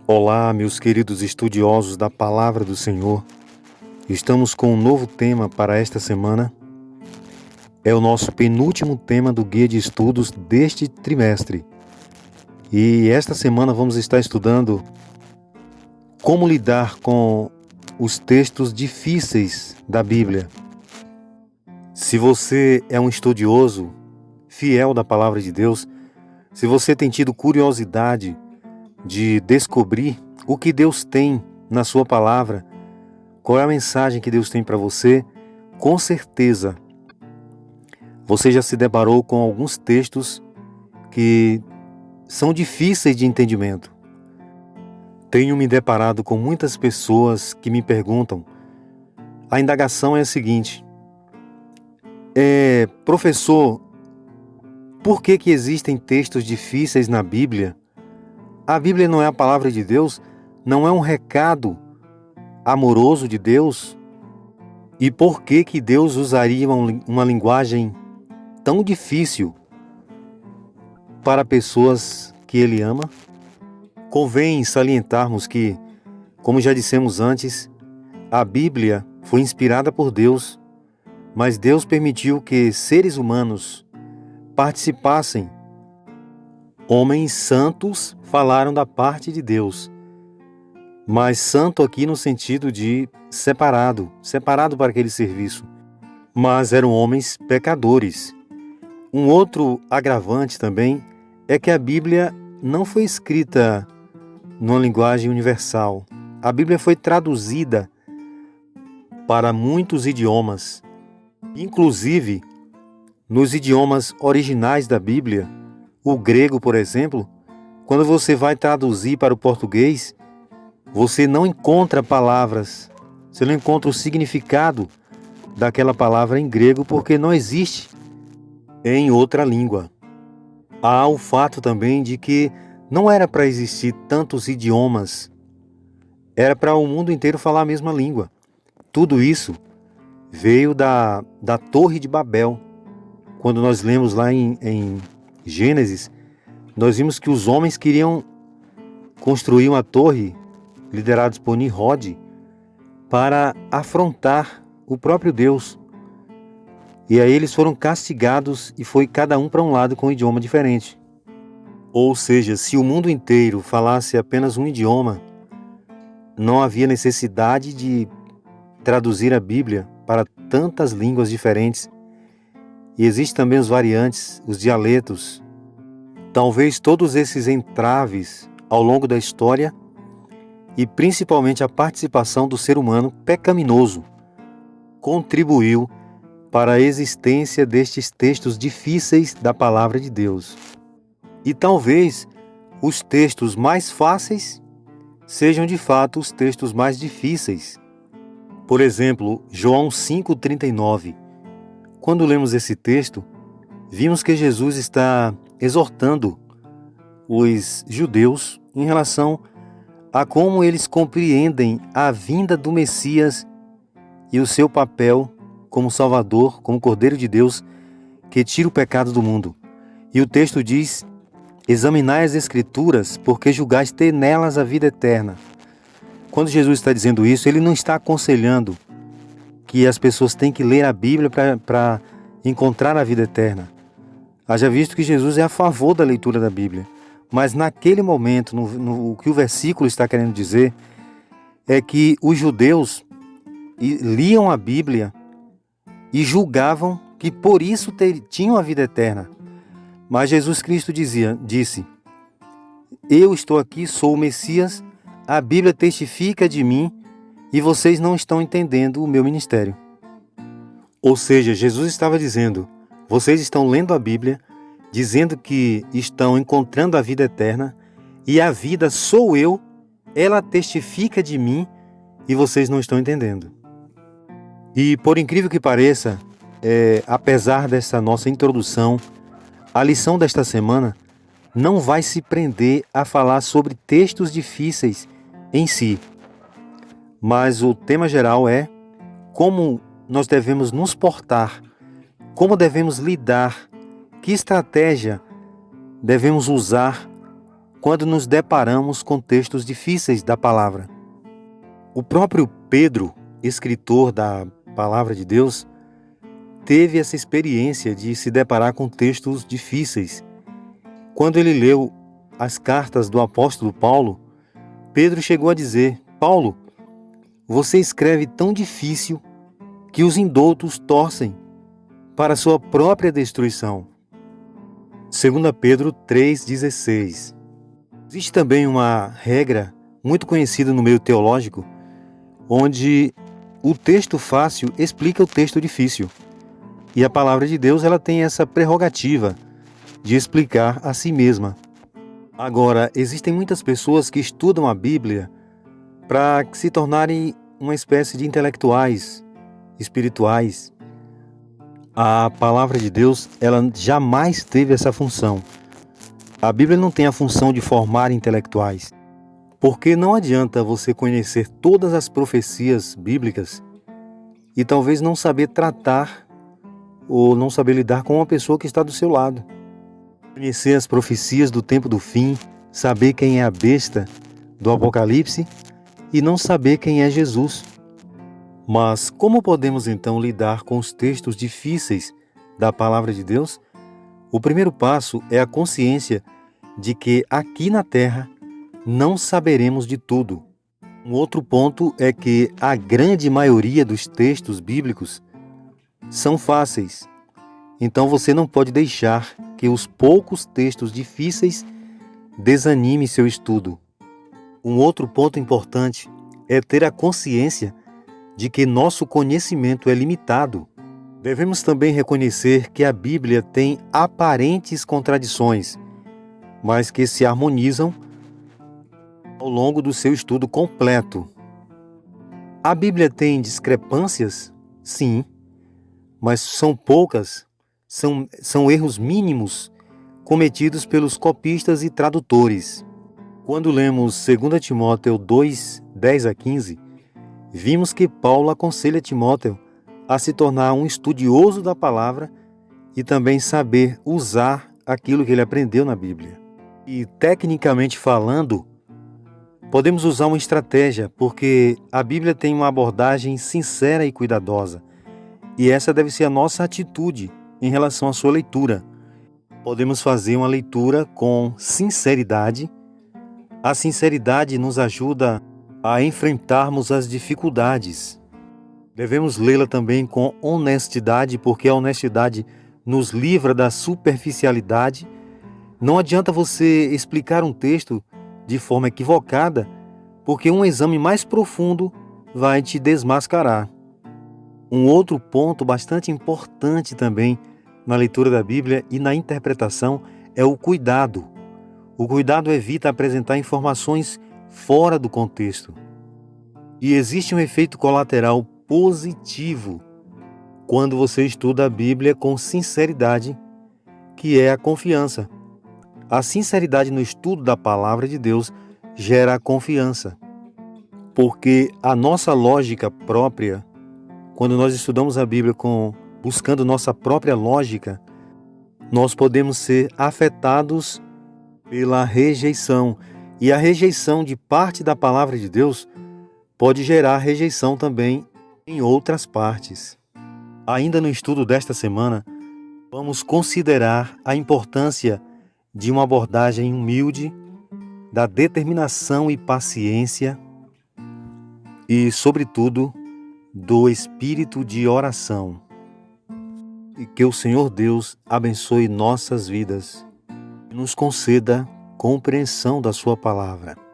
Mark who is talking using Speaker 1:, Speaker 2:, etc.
Speaker 1: Olá, meus queridos estudiosos da Palavra do Senhor. Estamos com um novo tema para esta semana. É o nosso penúltimo tema do guia de estudos deste trimestre. E esta semana vamos estar estudando como lidar com os textos difíceis da Bíblia. Se você é um estudioso fiel da Palavra de Deus, se você tem tido curiosidade de descobrir o que Deus tem na sua palavra, qual é a mensagem que Deus tem para você, com certeza você já se deparou com alguns textos que são difíceis de entendimento. Tenho me deparado com muitas pessoas que me perguntam. A indagação é a seguinte: professor, por que existem textos difíceis na Bíblia? A Bíblia não é a palavra de Deus? Não é um recado amoroso de Deus? E por que Deus usaria uma linguagem tão difícil para pessoas que Ele ama? Convém salientarmos que, como já dissemos antes, a Bíblia foi inspirada por Deus, mas Deus permitiu que seres humanos participassem. Homens santos falaram da parte de Deus, mas santo aqui no sentido de separado para aquele serviço. Mas eram homens pecadores. Um outro agravante também é que a Bíblia não foi escrita numa linguagem universal. A Bíblia foi traduzida para muitos idiomas, inclusive nos idiomas originais da Bíblia. O grego, por exemplo, quando você vai traduzir para o português, você não encontra palavras, você não encontra o significado daquela palavra em grego, porque não existe em outra língua. Há o fato também de que não era para existir tantos idiomas, era para o mundo inteiro falar a mesma língua. Tudo isso veio da Torre de Babel. Quando nós lemos lá em Gênesis, nós vimos que os homens queriam construir uma torre, liderados por Nimrod, para afrontar o próprio Deus. E aí eles foram castigados e foi cada um para um lado com um idioma diferente. Ou seja, se o mundo inteiro falasse apenas um idioma, não havia necessidade de traduzir a Bíblia para tantas línguas diferentes. E existem também os variantes, os dialetos. Talvez todos esses entraves ao longo da história e principalmente a participação do ser humano pecaminoso contribuiu para a existência destes textos difíceis da palavra de Deus. E talvez os textos mais fáceis sejam de fato os textos mais difíceis. Por exemplo, João 5,39. Quando lemos esse texto, vimos que Jesus está exortando os judeus em relação a como eles compreendem a vinda do Messias e o seu papel como Salvador, como Cordeiro de Deus, que tira o pecado do mundo. E o texto diz: examinai as Escrituras, porque julgais ter nelas a vida eterna. Quando Jesus está dizendo isso, ele não está aconselhando que as pessoas têm que ler a Bíblia para encontrar a vida eterna. Haja visto que Jesus é a favor da leitura da Bíblia. Mas naquele momento, o que o versículo está querendo dizer é que os judeus liam a Bíblia e julgavam que por isso tinham a vida eterna. Mas Jesus Cristo disse: eu estou aqui, sou o Messias, a Bíblia testifica de mim e vocês não estão entendendo o meu ministério. Ou seja, Jesus estava dizendo: vocês estão lendo a Bíblia, dizendo que estão encontrando a vida eterna, e a vida sou eu, ela testifica de mim, e vocês não estão entendendo. E por incrível que pareça, apesar dessa nossa introdução, a lição desta semana não vai se prender a falar sobre textos difíceis em si, mas o tema geral é como nós devemos nos portar, como devemos lidar, que estratégia devemos usar quando nos deparamos com textos difíceis da palavra. O próprio Pedro, escritor da Palavra de Deus, teve essa experiência de se deparar com textos difíceis. Quando ele leu as cartas do apóstolo Paulo, Pedro chegou a dizer: Paulo, você escreve tão difícil que os indoutos torcem para sua própria destruição. 2 Pedro 3,16. Existe também uma regra muito conhecida no meio teológico, onde o texto fácil explica o texto difícil. E a palavra de Deus, ela tem essa prerrogativa de explicar a si mesma. Agora, existem muitas pessoas que estudam a Bíblia para se tornarem uma espécie de intelectuais espirituais. A palavra de Deus, ela jamais teve essa função. A Bíblia não tem a função de formar intelectuais, porque não adianta você conhecer todas as profecias bíblicas e talvez não saber tratar ou não saber lidar com uma pessoa que está do seu lado. Conhecer as profecias do tempo do fim, saber quem é a besta do Apocalipse e não saber quem é Jesus. Mas como podemos então lidar com os textos difíceis da palavra de Deus? O primeiro passo é a consciência de que aqui na Terra não saberemos de tudo. Um outro ponto é que a grande maioria dos textos bíblicos são fáceis. Então você não pode deixar que os poucos textos difíceis desanime seu estudo. Um outro ponto importante é ter a consciência de que nosso conhecimento é limitado. Devemos também reconhecer que a Bíblia tem aparentes contradições, mas que se harmonizam ao longo do seu estudo completo. A Bíblia tem discrepâncias? Sim, mas são poucas, são erros mínimos cometidos pelos copistas e tradutores. Quando lemos 2 Timóteo 2, 10 a 15, vimos que Paulo aconselha Timóteo a se tornar um estudioso da palavra e também saber usar aquilo que ele aprendeu na Bíblia. E, tecnicamente falando, podemos usar uma estratégia, porque a Bíblia tem uma abordagem sincera e cuidadosa, e essa deve ser a nossa atitude em relação à sua leitura. Podemos fazer uma leitura com sinceridade. A sinceridade nos ajuda a enfrentarmos as dificuldades. Devemos lê-la também com honestidade, porque a honestidade nos livra da superficialidade. Não adianta você explicar um texto de forma equivocada, porque um exame mais profundo vai te desmascarar. Um outro ponto bastante importante também na leitura da Bíblia e na interpretação é o cuidado. O cuidado evita apresentar informações fora do contexto. E existe um efeito colateral positivo quando você estuda a Bíblia com sinceridade, que é a confiança. A sinceridade no estudo da palavra de Deus gera a confiança, porque a nossa lógica própria, quando nós estudamos a Bíblia buscando nossa própria lógica, nós podemos ser afetados pela rejeição. E a rejeição de parte da palavra de Deus pode gerar rejeição também em outras partes. Ainda no estudo desta semana, vamos considerar a importância de uma abordagem humilde, da determinação e paciência e, sobretudo, do espírito de oração. E que o Senhor Deus abençoe nossas vidas e nos conceda compreensão da sua palavra.